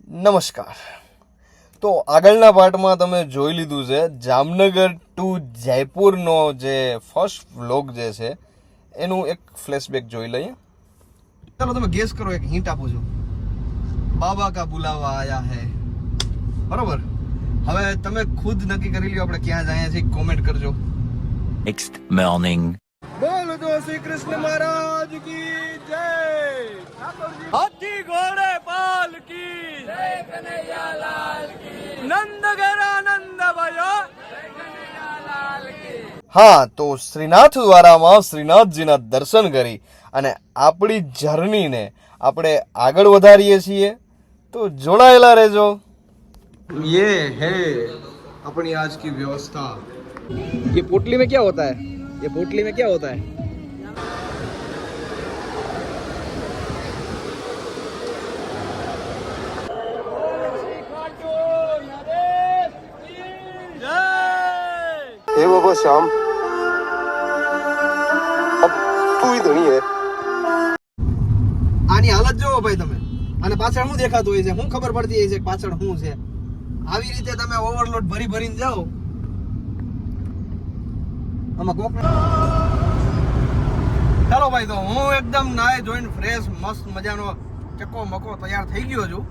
નમસ્કાર. તો આગળના પાર્ટમાં તમે જોઈ લીધું છે જામનગર ટુ જયપુરનો જે ફર્સ્ટ વ્લોગ જે છે એનું એક ફ્લેશબેક જોઈ લઈએ. ચાલો તમે ગેસ કરો, એક હિન્ટ આપું છું. બાબા કા બુલાવા આયા હે, બરોબર? હવે તમે ખુદ નક્કી કરી લ્યો આપણે ક્યાં જઈએ છીએ, કોમેન્ટ કરજો. Next morning. બોલો તો શ્રી કૃષ્ણ મહારાજ કી જય. હાથી ઘોડે પાલ કી જય, કનૈયા લાલ કી, નંદ ઘેર આનંદ ભયો જય, કનૈયા લાલ કી. હા, તો શ્રીનાથ દ્વારામાં શ્રીનાથજીના દર્શન કરી અને આપણી જર્નીને આપણે આગળ વધારીએ છીએ, તો જોડાયેલા રહેજો. ये है अपनी आज की व्यवस्था. ये पोटली में क्या होता है? ये पोटली में क्या होता है? हे बाबा श्याम, अब तू ही धनी है. આની હાલત જોવો ભાઈ તમે, અને પાછળ શું દેખાતું હોય છે, શું ખબર પડતી હોય છે પાછળ શું છે. આવી રીતે તમે ઓવરલોડ ભરી ભરીને જાઓ, આમાં કોક. ચાલો ભાઈ, તો હું એકદમ નાય જોઈને ફ્રેશ મસ્ત મજાનો ચક્કો મકો તૈયાર થઈ ગયો છું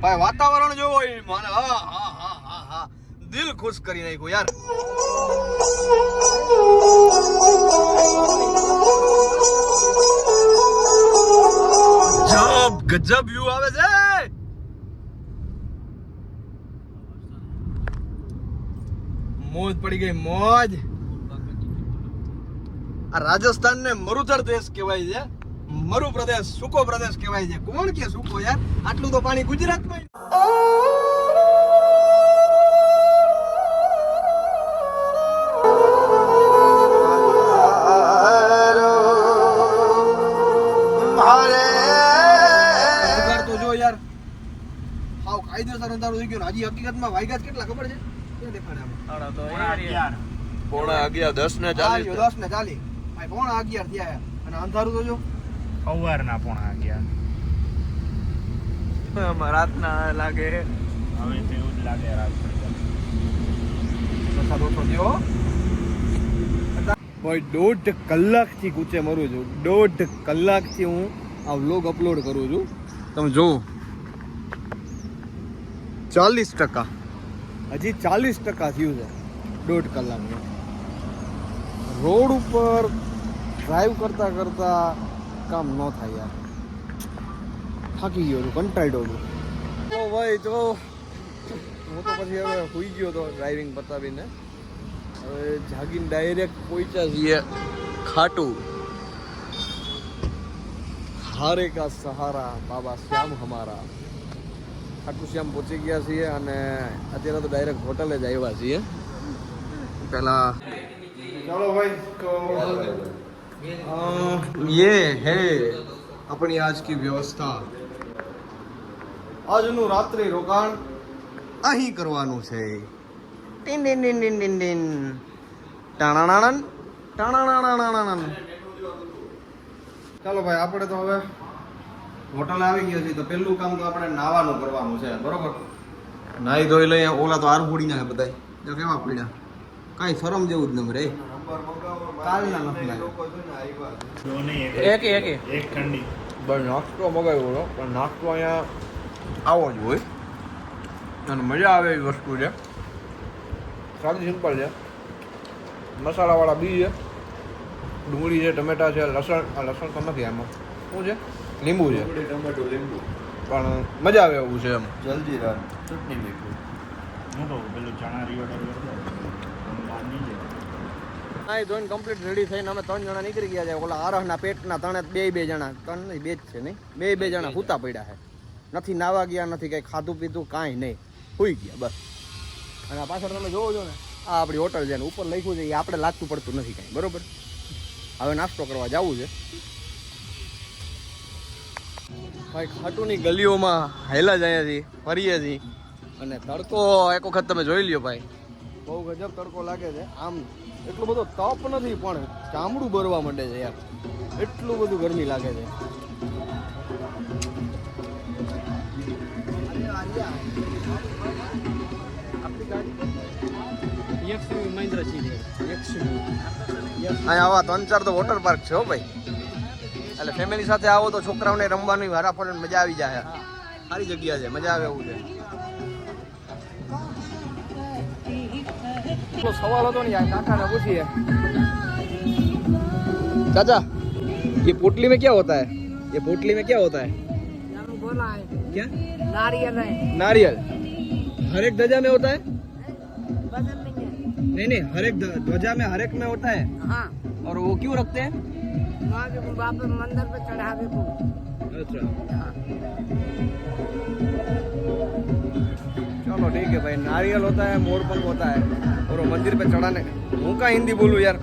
ભાઈ. વાતાવરણ જોવો મને, હા હા હા હા હા, દિલ ખુશ કરી નાખ્યું યાર. ગજબ વ્યૂ આવે છે. મોજ પડી ગઈ, મોજ. આ રાજસ્થાન ને મરુથળ દેશ કહેવાય છે, મરુ પ્રદેશ, સૂકો પ્રદેશ કહેવાય છે. કોણ કે સૂકો યાર? આટલું તો પાણી ગુજરાતમાં. તો જો યાર, હાવ કાયદેસર અંધારું થઈ ગયું. હજી હકીકતમાં વાગ્યા કેટલા ખબર છે? ક્યાં દેખાડે આમાં? પોણા 11, 10:40. 10:40 ભાઈ, પોણા 11 થયા અને અંધારું તો જો સવારના પોણા 11. રાતના લાગે. હવે તો એવું જ લાગે રાત ભાઈ. 1.5 કલાકથી કૂચે મરું છું. 1.5 કલાકથી હું આ વ્લોગ અપલોડ કરું છું. તમે જોવો 40%, હજી 40% થયું છે 1.5 કલાકમાં. રોડ ઉપર ડ્રાઈવ કરતા કરતા કામ ન થાય યાર. થાકી ગયો છું, કંટાળ્યો છું. તો ભાઈ, તો હું તો પછી હવે સુઈ ગયો હતો ડ્રાઇવિંગ પતાવીને. હવે જાગીને ડાયરેક્ટ પહોંચ્યા છીએ ખાટુ. હારે કા સહારા બાબા શ્યામ હમારા. ખાટુ શ્યામ પહોંચી ગયા છીએ અને અત્યારે તો ડાયરેક્ટ હોટલે જ આવ્યા છીએ. પહેલા ચાલો ભાઈ, તો ये है अपनी आज की व्यवस्था. આજનું રાત્રિ રોકાણ અહીં કરવાનું છે. ટીન ટીન ટીન ટીન ટીન ટીન ટાણાણાણન ટાણાણાણાણાણન. ચાલો ભાઈ, આપણે તો હવે હોટલ આવી ગયા છીએ. તો પહેલું કામ તો આપણે નાવાનું કરવાનું છે, બરોબર? નાહી ધોઈ લઈએ. ઓલા તો હાર ફોડી નાખે બધા, જો કેવા પીડા. કાંઈ શરમ જેવું જ નંબર. કાલના નથી લાગે. એક ઠંડી બસ નાસ્તો મગાવ્યો હતો, પણ નાસ્તો અહીંયા આવો જ હોય અને મજા આવે એવી વસ્તુ છે. સાદી સિમ્પલ છે. મસાલાવાળા બી છે, ડુંગળી છે, ટમેટા છે, લસણ. આ લસણ તો નથી આમાં. શું છે? લીંબુ છે. टमाटो लींबू પણ મજા આવે એવું છે એમ. जल्दीराम चटनी मीठू. હું તો પેલું ચણા રીવટ નાઈ ધોઈને કમ્પ્લીટ રેડી થઈને અમે 3 જણા નીકળી ગયા છે. ઓલા આરહના પેટના ત્રણે 2 જણા, 3 નહીં 2 જ છે નહીં, 2 જણા સૂતા પડ્યા છે. નથી નાવા ગયા, નથી કંઈ ખાધું પીધું, કાંઈ નહીં, સૂઈ ગયા બસ. અને આ પાછળ તમે જોવો છો ને, આ આપણી હોટલ છે ને ઉપર લખ્યું છે એ આપણે લાગતું પડતું નથી કાંઈ, બરોબર? હવે નાસ્તો કરવા જવું છે ભાઈ. ખાટુની ગલીઓમાં હાયલા જ અહીંયાથી ફરીએ છીએ અને તડકો એક વખત તમે જોઈ લ્યો ભાઈ, બહુ ગજબ તડકો લાગે છે. આમ એટલો બધો તપ નથી પણ ચામડું બરવા માંડે છે યાર, એટલું બધું ગરમી લાગે છે. અહીંયા આવા 3-4 તો વોટર પાર્ક છે હો ભાઈ, એટલે ફેમિલી સાથે આવો તો છોકરાઓને રમવાની વારાફરતી મજા આવી જાય. સારી જગ્યા છે, મજા આવે એવું છે. સવાલ હતો ને યાર, કાકાને પૂછીએ. चाचा ये पोटली में क्या होता है? ये पोटली में क्या होता है? बोला है क्या? नारियल है, नारियल. हर एक ध्वजा में होता है? बदल नहीं है. नहीं नहीं, हर एक ध्वजा में हर एक में होता है. हाँ, और वो क्यों रखते हैं? वहाँ के वापस मंदिर पे चढ़ावे को. अच्छा हाँ. चलो ठीक है भाई. नारियल होता है, मोर पंख होता है, और वो मंदिर पे चढ़ाने. હું કા હિન્દી બોલું યાર,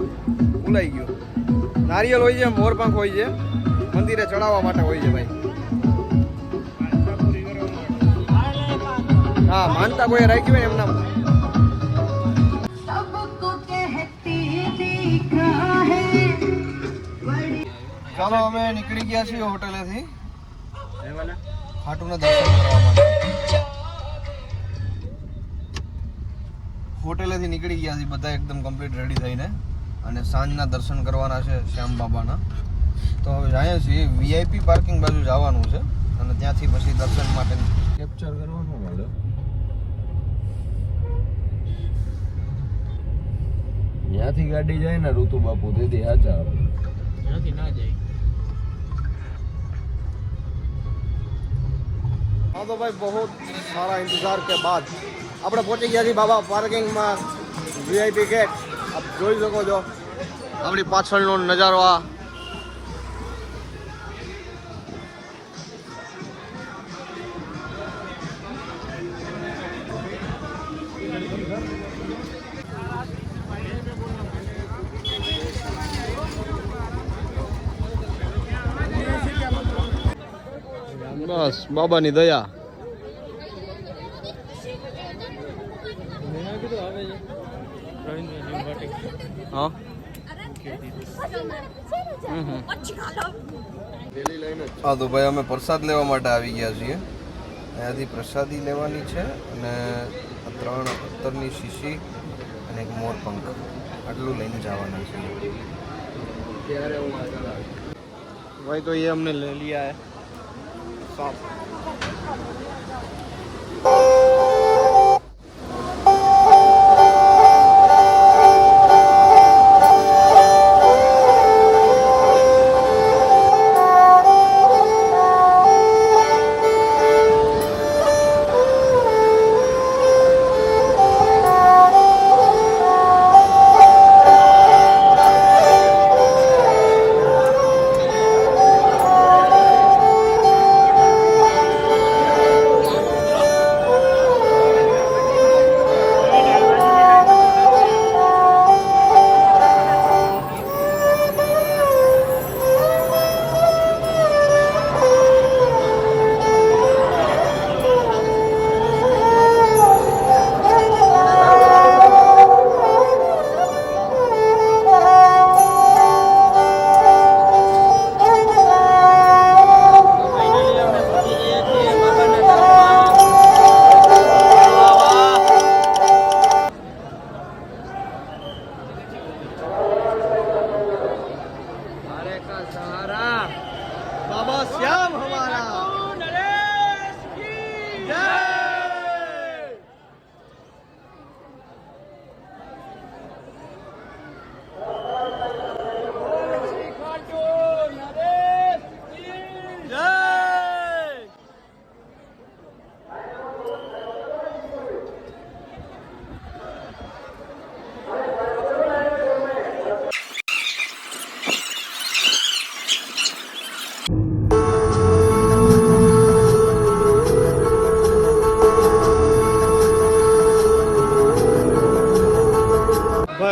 ભૂલાઈ ગયો. નારિયેલ હોય છે, મોર પંખ હોય છે, મંદિરે ચડાવવા માટે હોય છે ભાઈ. હા, માનતા કોઈ રાખી હોય એમના. ચાલો અમે નીકળી ગયા છીએ હોટેલેથી ખાટુના દર્શન કરવા માટે. હોટેલેથી નીકળી ગયા છીએ બધા એકદમ કમ્પ્લીટ રેડી થઈને, અને સાંજના દર્શન કરવાના છે શ્યામ બાબાના. તો હવે જાય છીએ વીઆઈપી પાર્કિંગ બાજુ જવાનું છે, અને ત્યાંથી પછી દર્શન માટે કેપ્ચર કરવાનું મળે. ત્યાંથી ગાડી જાય ને ઋતુ બાપુ તેથી હાચા આવે. ત્યાંથી ના જાય. हाँ तो भाई बहुत सारा इंतजार के बाद આપણે પહોંચી ગયા છીએ બાબા પાર્કિંગમાં, વીઆઈપી ગેટ. આપ જોઈ શકો છો આપણી પાછળનો નજારો. આ બસ બાબાની દયા. હા હા તો ભાઈ અમે પ્રસાદ લેવા માટે આવી ગયા છીએ. અહીંયાથી પ્રસાદી લેવાની છે, અને 3 અત્તરની શીશી અને એક મોર પંખ, આટલું લઈને જવાના છે ભાઈ. તો એ हमने ले लिया है साफ.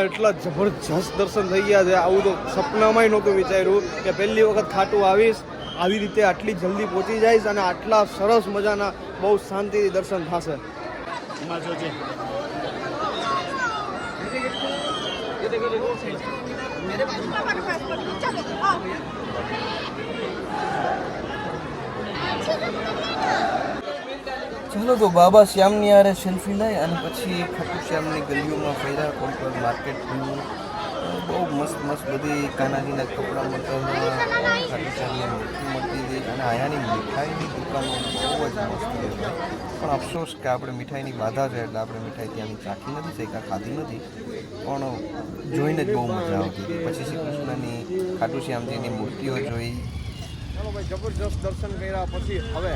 એટલા જબરજસ્ત દર્શન થઈ ગયા છે. આવું તો સપનામાંય નહોતું વિચાર્યું કે પહેલી વખત ખાટું આવીશ, આવી રીતે આટલી જલ્દી પહોંચી જઈશ, અને આટલા સરસ મજાના બહુ શાંતિથી દર્શન થશે. ચાલો તો બાબા શ્યામની આરે સેલ્ફી લઈ અને પછી ખાટુ શ્યામની ગલીઓમાં ફર્યા, કોઈ કોઈ માર્કેટ જોયું. બહુ મસ્ત મસ્ત બધી કાનાજીના કપડાં મળતા હતા, ખાટુ શ્યામની મૂર્તિ મળતી હતી અને અહીંયાની મીઠાઈની દુકાનો બહુ જ મસ્ત હતી. પણ અફસોસ કે આપણે મીઠાઈની બાધા છે એટલે આપણે મીઠાઈ ત્યાંની ચાખી નથી શક્યા, ખાધી નથી, પણ જોઈને જ બહુ મજા આવતી હતી. પછી શ્રી કૃષ્ણની ખાટુ શ્યામજીની મૂર્તિઓ જોઈ. ચાલો ભાઈ, જબરજસ્ત દર્શન કર્યા પછી હવે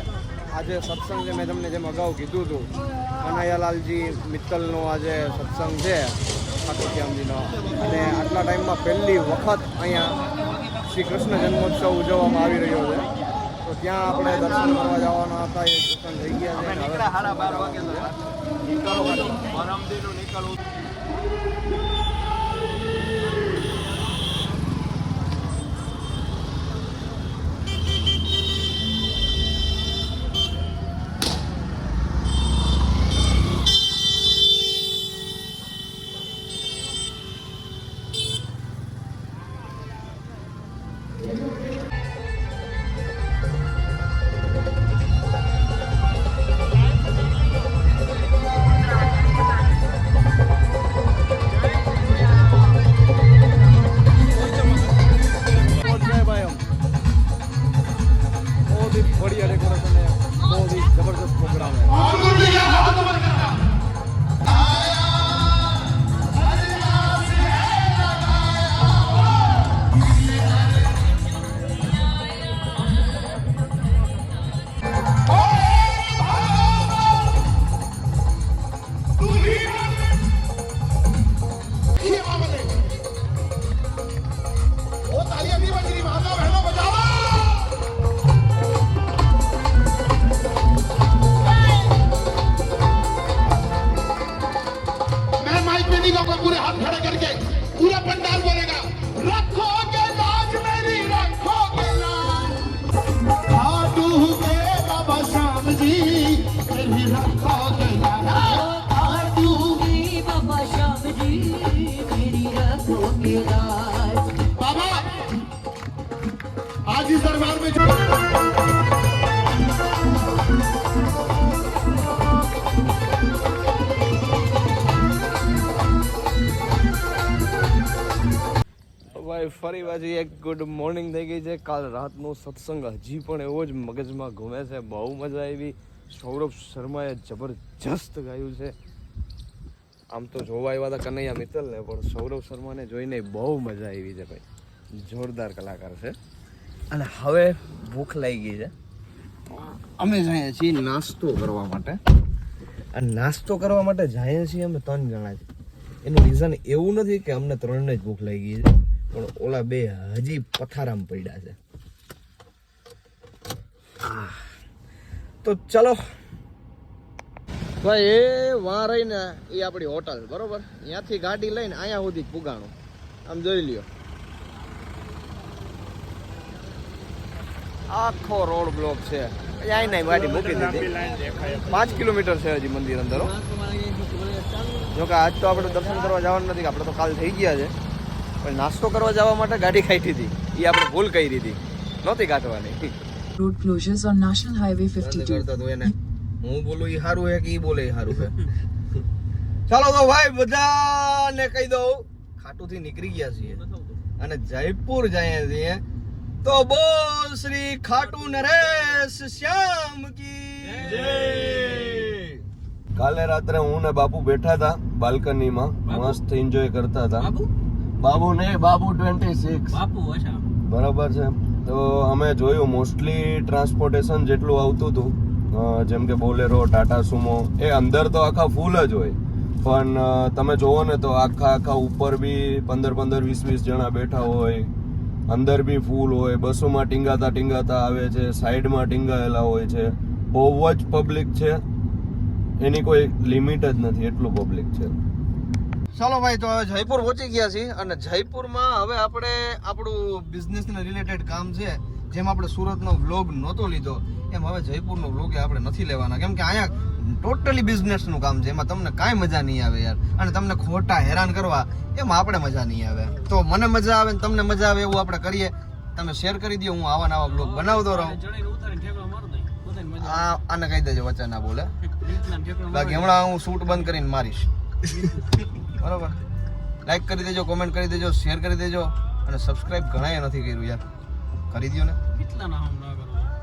આજે સત્સંગ જે મેં તમને જેમ અગાઉ કીધું હતું, કનૈયાલાલજી મિત્તલનો આજે સત્સંગ છે ખાટુ શ્યામજીનો, અને આટલા ટાઈમમાં પહેલી વખત અહીંયા શ્રી કૃષ્ણ જન્મોત્સવ ઉજવવામાં આવી રહ્યો છે. તો ત્યાં આપણે દર્શન કરવા જવાના હતા, એ દર્શન થઈ ગયા છે. बहुत ही बढ़िया डेकोरेशन है, बहुत ही जबरदस्त प्रोग्राम है. पूरे हाथ खड़े करके पूरा पंडाल बोलेगा, रखोगे लाज मेरी, रखोगे लाज, खाटू के बाबा श्याम जी मेरी रखोगे लाज, खाटू के बाबा श्याम जी मेरी रखोगे लाज. बाबा आज इस दरबार में जो ભાઈ ફરી પાછી એક ગુડ મોર્નિંગ થઈ ગઈ છે. કાલ રાતનો સત્સંગ હજી પણ એવો જ મગજમાં ઘૂમે છે, બહુ મજા આવી. સૌરભ શર્માએ જબરજસ્ત ગાયું છે. આમ તો જોવા આવ્યા હતા કનૈયા મિત્તલને, પણ સૌરભ શર્માને જોઈને બહુ મજા આવી છે ભાઈ, જોરદાર કલાકાર છે. અને હવે ભૂખ લાગી ગઈ છે, અમે જઈએ છીએ નાસ્તો કરવા માટે. આ નાસ્તો કરવા માટે જઈએ છીએ અમે 3 જણા છે. એનું રીઝન એવું નથી કે અમને 3ને જ ભૂખ લાગી છે, પણ ઓલા 2 હજી પથારામાં પડ્યા છે. તો ચલો ભાઈ, એ વાં રહીને એ આપણી હોટલ, બરોબર, ત્યાંથી ગાડી લઈને અહીંયા સુધી પુગાણું. આમ જોઈ લ્યો, આખો રોડ બ્લોક છે. અહીંયા ગાડી મૂકી દીધી. 5 કિલોમીટર છે હજી મંદિર અંદર. જોકે આજ તો આપણે દર્શન કરવા જવાનું નથી, આપણે તો કાલ થઈ ગયા છે, પણ નાસ્તો કરવા જવા માટે ગાડી કાઢી હતી. એ આપણે ભૂલ કરી હતી, નહોતી કાઢવાની. Road closures on National Highway 52. હું બોલું એ સારું છે કે એ બોલે એ સારું છે? ચાલો તો ભાઈ બધાને કહી દઉં, ખાટુથી નીકળી ગયા છીએ અને જયપુર જઈએ છીએ. તો બોલ શ્રી ખાટુ નરેશ શ્યામ કી જય. કાલે રાત્રે હું ને બાપુ બેઠા હતા બાલ્કનીમાં, મસ્ત એન્જોય કરતા હતા. બાબુ ને બાબુ 26 બરાબર છે. તો અમે જોયું મોસ્ટલી ટ્રાન્સપોર્ટેશન જેટલું આવતું હતું, જેમ કે બોલેરો, ટાટા સુમો, એ અંદર તો આખા ફૂલ જ હોય, પણ તમે જોવો ને તો આખા ઉપર બી 15 20 જણા બેઠા હોય, અંદર બી ફૂલ હોય. બસોમાં ટીંગાતા આવે છે, સાઈડમાં ટીંગાયેલા હોય છે. બહુ જ પબ્લિક છે, એની કોઈ લિમિટ જ નથી, એટલું પબ્લિક છે. ચાલો ભાઈ, તો હવે જયપુર પહોંચી ગયા છીએ અને જયપુરમાં હવે આપણે આપણું બિઝનેસને રિલેટેડ કામ છે. જેમ આપણે સુરતનો વ્લોગ નહોતો લીધો, એમ હવે જયપુરનો વ્લોગ આપણે નથી લેવાના, કેમ કે અહીંયા ટોટલી બિઝનેસનું કામ છે. એમાં તમને કાંઈ મજા નહીં આવે યાર, અને તમને ખોટા હેરાન કરવા એમાં આપણે મજા નહીં આવે. તો મને મજા આવે ને તમને મજા આવે એવું આપણે કરીએ. તમે શેર કરી દો, હું આવા નવા વ્લોગ બનાવતો રહું. આને કહી દેજો વચ્ચે ના બોલે, બાકી હમણાં હું શૂટ બંધ કરીને મારીશ. બરોબર, લાઈક કરી દેજો, કોમેન્ટ કરી દેજો, શેર કરી દેજો, અને સબસ્ક્રાઇબ ઘણાએ નથી કર્યું યાર, કરી દો ને.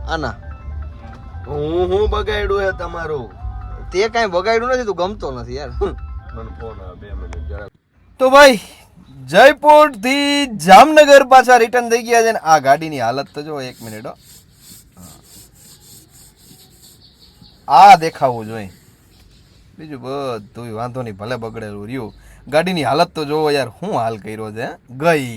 આના હું બગાડ્યું હે તમારું? તે કાંઈ બગાડ્યું નથી, તું ગમતો નથી યાર. મને ફોન આવે 2 મિનિટ જરા. તો ભાઈ જયપુર થી જામનગર પાછા રિટર્ન થઈ ગયા છે ને આ ગાડીની હાલત તો જો, 1 મિનિટ હો, આ દેખાવું જોઈએ, બીજું બધું વાંધો નહીં, ભલે બગડેલું રહ્યું. ગાડીની હાલત તો જોવો યાર, શું હાલ કર્યો છે ગઈ.